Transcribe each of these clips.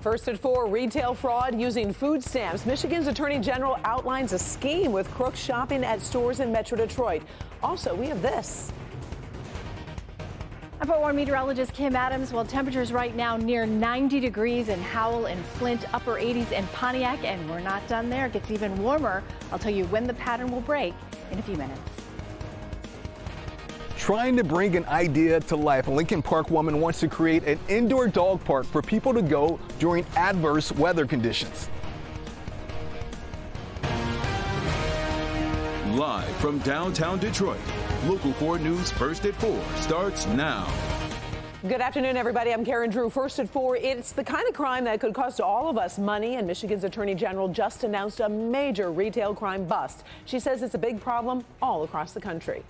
First at 4, retail fraud using food stamps. Michigan's Attorney General outlines a scheme with crooks shopping at stores in Metro Detroit. Also, we have this. I'm FOR meteorologist Kim Adams. Well, temperatures right now near 90 degrees in Howell and Flint, upper 80s in Pontiac, and we're not done there. It gets even warmer. I'll tell you when the pattern will break in a few minutes. Trying to bring an idea to life, a Lincoln Park woman wants to create an indoor dog park for people to go during adverse weather conditions. Live from downtown Detroit, Local 4 News First at 4 starts now. Good afternoon, everybody. I'm Karen Drew. First at 4, it's the kind of crime that could cost all of us money, and Michigan's Attorney General just announced a major retail crime bust. She says it's a big problem all across the country.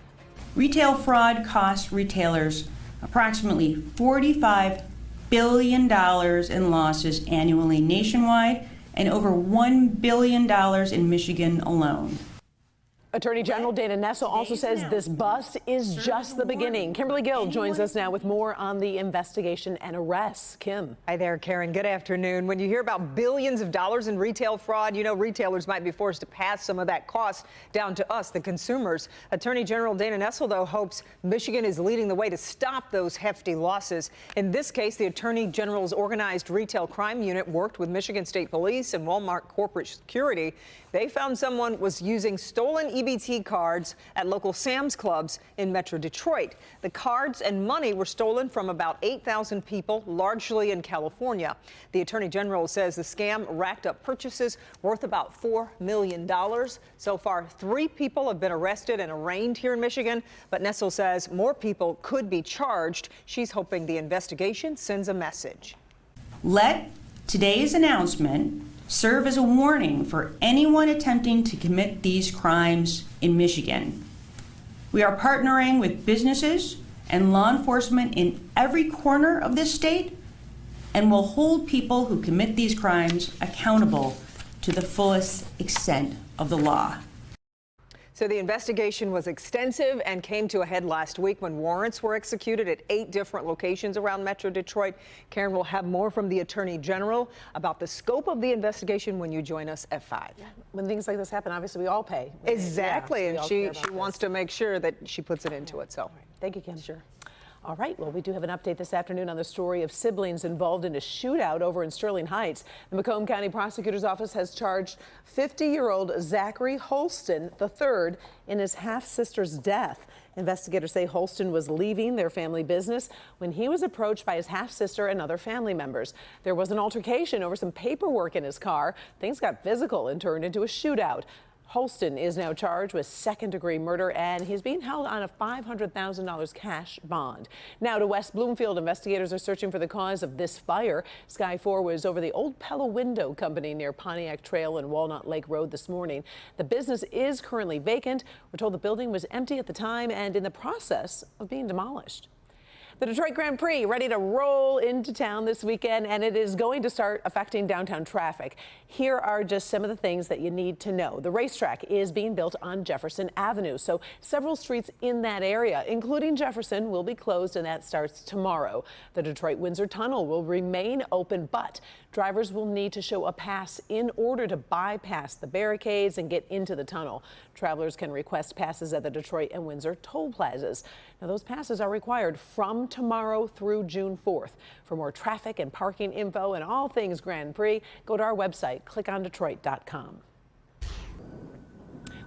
Retail fraud costs retailers approximately $45 billion in losses annually nationwide and over $1 billion in Michigan alone. Attorney General Dana Nessel also says this bust is just the beginning. Kimberly Gill joins us now with more on the investigation and arrests. Kim. Hi there, Karen. Good afternoon. When you hear about billions of dollars in retail fraud, you know retailers might be forced to pass some of that cost down to us, the consumers. Attorney General Dana Nessel, though, hopes Michigan is leading the way to stop those hefty losses. In this case, the Attorney General's organized retail crime unit worked with Michigan State Police and Walmart Corporate Security. They found someone was using stolen EBT cards at local Sam's Clubs in Metro Detroit. The cards and money were stolen from about 8,000 people, largely in California. The Attorney General says the scam racked up purchases worth about $4 million. So far, 3 people have been arrested and arraigned here in Michigan, but Nessel says more people could be charged. She's hoping the investigation sends a message. Let today's announcement serve as a warning for anyone attempting to commit these crimes in Michigan. We are partnering with businesses and law enforcement in every corner of this state and will hold people who commit these crimes accountable to the fullest extent of the law. So the investigation was extensive and came to a head last week when warrants were executed at 8 different locations around Metro Detroit. Karen will have more from the Attorney General about the scope of the investigation when you join us at 5. Yeah, when things like this happen, obviously we all pay. Exactly, yeah, and she wants to make sure that she puts it into it. So, right. Thank you, Kim. Sure. All right, well, we do have an update this afternoon on the story of siblings involved in a shootout over in Sterling Heights. The Macomb County Prosecutor's Office has charged 50-year-old Zachary Holston III in his half-sister's death. Investigators say Holston was leaving their family business when he was approached by his half-sister and other family members. There was an altercation over some paperwork in his car. Things got physical and turned into a shootout. Holston is now charged with second-degree murder, and he's being held on a $500,000 cash bond. Now to West Bloomfield, investigators are searching for the cause of this fire. Sky 4 was over the old Pella Window Company near Pontiac Trail and Walnut Lake Road this morning. The business is currently vacant. We're told the building was empty at the time and in the process of being demolished. The Detroit Grand Prix ready to roll into town this weekend, and it is going to start affecting downtown traffic. Here are just some of the things that you need to know. The racetrack is being built on Jefferson Avenue, so several streets in that area, including Jefferson, will be closed, and that starts tomorrow. The Detroit-Windsor Tunnel will remain open, but drivers will need to show a pass in order to bypass the barricades and get into the tunnel. Travelers can request passes at the Detroit and Windsor toll plazas. Now, those passes are required from tomorrow through June 4th. For more traffic and parking info and all things Grand Prix, go to our website, clickondetroit.com.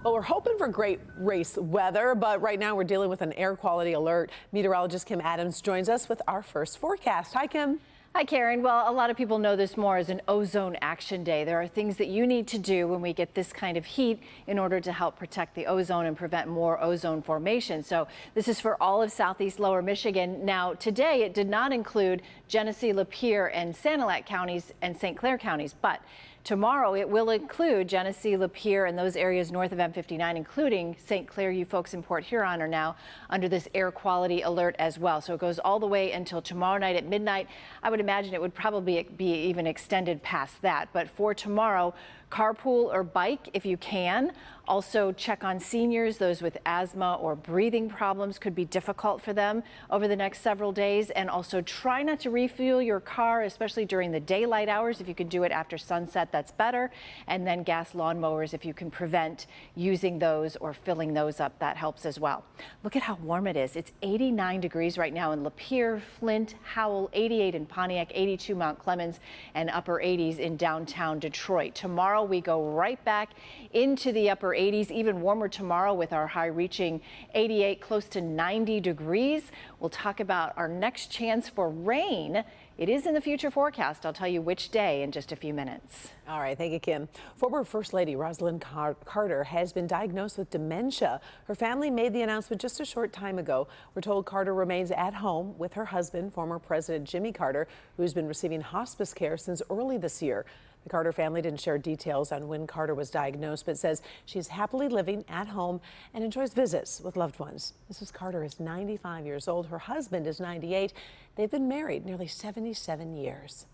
Well, we're hoping for great race weather, but right now we're dealing with an air quality alert. Meteorologist Kim Adams joins us with our first forecast. Hi, Kim. Hi, Karen. Well, a lot of people know this more as an ozone action day. There are things that you need to do when we get this kind of heat in order to help protect the ozone and prevent more ozone formation. So this is for all of southeast lower Michigan. Now, today it did not include Genesee, Lapeer, and Sanilac counties and St. Clair counties, but tomorrow it will include Genesee, Lapeer, and those areas north of M59, including St. Clair. You folks in Port Huron are now under this air quality alert as well. So it goes all the way until tomorrow night at midnight. I would imagine it would probably be even extended past that. But for tomorrow, carpool or bike if you can. Also check on seniors. Those with asthma or breathing problems could be difficult for them over the next several days. And also try not to refuel your car, especially during the daylight hours. If you can do it after sunset, that's better. And then gas lawnmowers, if you can prevent using those or filling those up, that helps as well. Look at how warm it is. It's 89 degrees right now in Lapeer, Flint, Howell, 88 in Pontiac, 82 Mount Clemens, and upper 80s in downtown Detroit. Tomorrow we go right back into the upper 80s, even warmer tomorrow with our high reaching 88, close to 90 degrees. We'll talk about our next chance for rain. It is in the future forecast. I'll tell you which day in just a few minutes. All right, thank you, Kim. Former First Lady Rosalind Carter has been diagnosed with dementia. Her family made the announcement just a short time ago. We're told Carter remains at home with her husband, former President Jimmy Carter, who's been receiving hospice care since early this year. The Carter family didn't share details on when Carter was diagnosed, but says she's happily living at home and enjoys visits with loved ones. Mrs. Carter is 95 years old. Her husband is 98. They've been married nearly 77 years.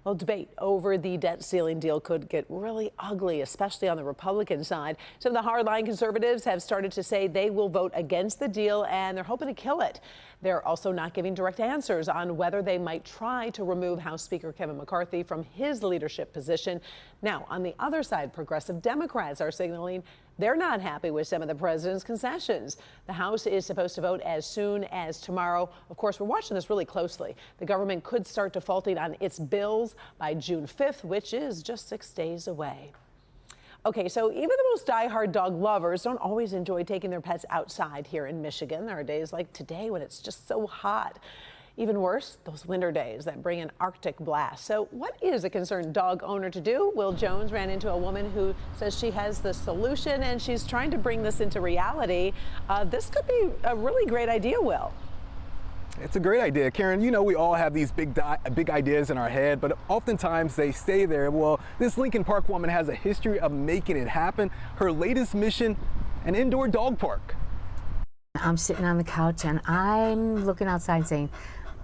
Well, debate over the debt ceiling deal could get really ugly, especially on the Republican side. Some of the hardline conservatives have started to say they will vote against the deal, and they're hoping to kill it. They're also not giving direct answers on whether they might try to remove House Speaker Kevin McCarthy from his leadership position. Now, on the other side, progressive Democrats are signaling they're not happy with some of the president's concessions. The House is supposed to vote as soon as tomorrow. Of course, we're watching this really closely. The government could start defaulting on its bills by June 5th, which is just 6 days away. Okay, so even the most diehard dog lovers don't always enjoy taking their pets outside here in Michigan. There are days like today when it's just so hot. Even worse, those winter days that bring an Arctic blast. So what is a concerned dog owner to do? Will Jones ran into a woman who says she has the solution and she's trying to bring this into reality. This could be a really great idea, Will. It's a great idea, Karen. You know, we all have these big ideas in our head, but oftentimes they stay there. Well, this Lincoln Park woman has a history of making it happen. Her latest mission, an indoor dog park. I'm sitting on the couch and I'm looking outside and saying,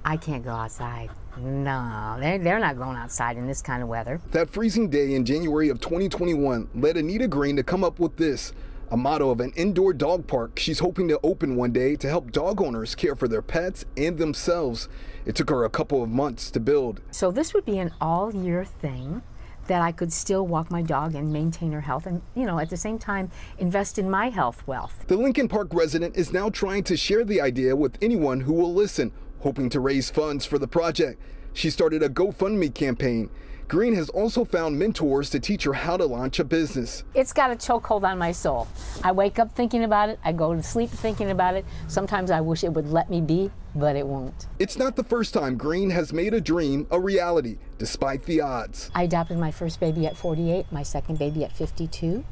I can't go outside. No, they're not going outside in this kind of weather. That freezing day in January of 2021 led Anita Green to come up with this, a motto of an indoor dog park she's hoping to open one day to help dog owners care for their pets and themselves. It took her a couple of months to build. So this would be an all-year thing that I could still walk my dog and maintain her health and, you know, at the same time invest in my health wealth. The Lincoln Park resident is now trying to share the idea with anyone who will listen, hoping to raise funds for the project. She started a GoFundMe campaign. Green has also found mentors to teach her how to launch a business. It's got a chokehold on my soul. I wake up thinking about it. I go to sleep thinking about it. Sometimes I wish it would let me be, but it won't. It's not the first time Green has made a dream a reality, despite the odds. I adopted my first baby at 48, my second baby at 52.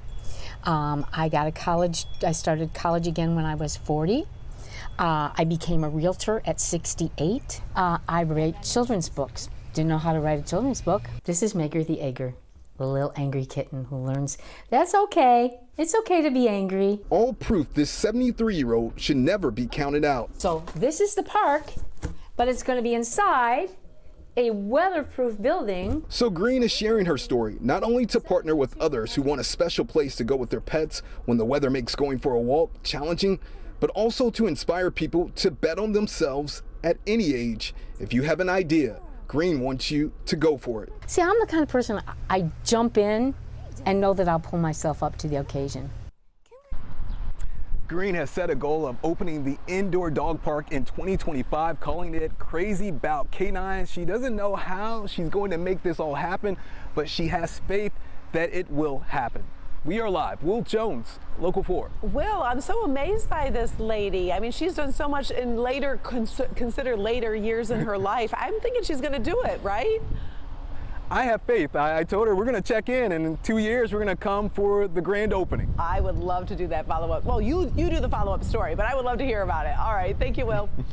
I started college again when I was 40. I became a realtor at 68. I write children's books. Didn't know how to write a children's book. This is Megger the Egger, the little angry kitten who learns that's okay. It's okay to be angry. All proof this 73-year-old should never be counted out. So this is the park, but it's going to be inside a weatherproof building. So Green is sharing her story, not only to partner with others who want a special place to go with their pets when the weather makes going for a walk challenging, but also to inspire people to bet on themselves at any age. If you have an idea, Green wants you to go for it. See, I'm the kind of person, I jump in and know that I'll pull myself up to the occasion. Green has set a goal of opening the indoor dog park in 2025, calling it Crazy Bout Canines. She doesn't know how she's going to make this all happen, but she has faith that it will happen. We are live. Will Jones, Local 4. Will, I'm so amazed by this lady. I mean, she's done so much in consider later years in her life. I'm thinking she's going to do it, right? I have faith. I told her we're going to check in, and in 2 years we're going to come for the grand opening. I would love to do that follow-up. Well, you do the follow-up story, but I would love to hear about it. All right. Thank you, Will.